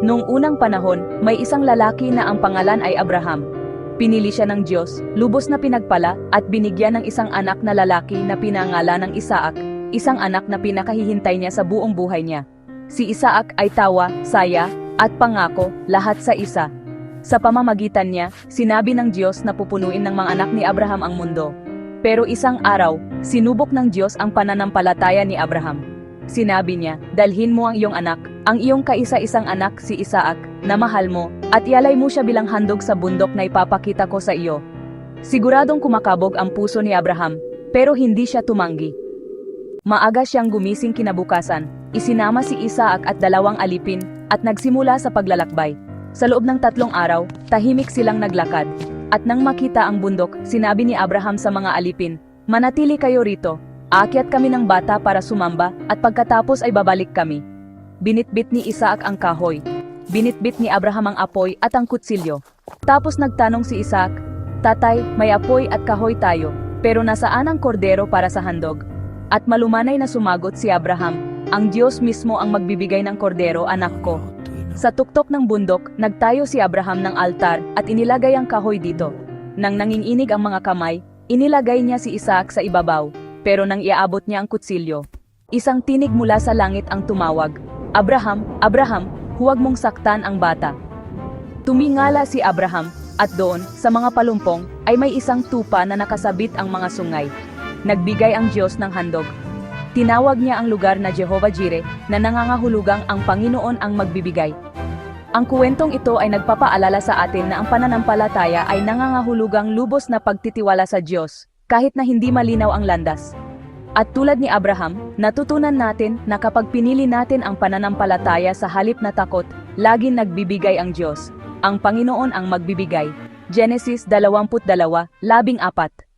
Noong unang panahon, may isang lalaki na ang pangalan ay Abraham. Pinili siya ng Diyos, lubos na pinagpala, at binigyan ng isang anak na lalaki na pinangalan ng Isaac, isang anak na pinakahihintay niya sa buong buhay niya. Si Isaac ay tawa, saya, at pangako, lahat sa isa. Sa pamamagitan niya, sinabi ng Diyos na pupunuin ng mga anak ni Abraham ang mundo. Pero isang araw, sinubok ng Diyos ang pananampalataya ni Abraham. Sinabi niya, dalhin mo ang iyong anak, ang iyong kaisa-isang anak si Isaac, na mahal mo, at ialay mo siya bilang handog sa bundok na ipapakita ko sa iyo. Siguradong kumakabog ang puso ni Abraham, pero hindi siya tumanggi. Maaga siyang gumising kinabukasan, isinama si Isaac at 2 alipin, at nagsimula sa paglalakbay. Sa loob ng 3 araw, tahimik silang naglakad. At nang makita ang bundok, sinabi ni Abraham sa mga alipin, manatili kayo rito. Aakyat kami ng bata para sumamba, at pagkatapos ay babalik kami. Binitbit ni Isaac ang kahoy. Binitbit ni Abraham ang apoy at ang kutsilyo. Tapos nagtanong si Isaac, Tatay, may apoy at kahoy tayo, pero nasaan ang kordero para sa handog? At malumanay na sumagot si Abraham, ang Diyos mismo ang magbibigay ng kordero, anak ko. Sa tuktok ng bundok, nagtayo si Abraham ng altar at inilagay ang kahoy dito. Nang nanginginig ang mga kamay, inilagay niya si Isaac sa ibabaw. Pero nang iaabot niya ang kutsilyo, isang tinig mula sa langit ang tumawag, Abraham, Abraham, huwag mong saktan ang bata. Tumingala si Abraham, at doon, sa mga palumpong, ay may isang tupa na nakasabit ang mga sungay. Nagbigay ang Diyos ng handog. Tinawag niya ang lugar na Jehovah Jireh, na nangangahulugang ang Panginoon ang magbibigay. Ang kuwentong ito ay nagpapaalala sa atin na ang pananampalataya ay nangangahulugang lubos na pagtitiwala sa Diyos, kahit na hindi malinaw ang landas. At tulad ni Abraham, natutunan natin na kapag pinili natin ang pananampalataya sa halip na takot, laging nagbibigay ang Diyos. Ang Panginoon ang magbibigay. Genesis 22:14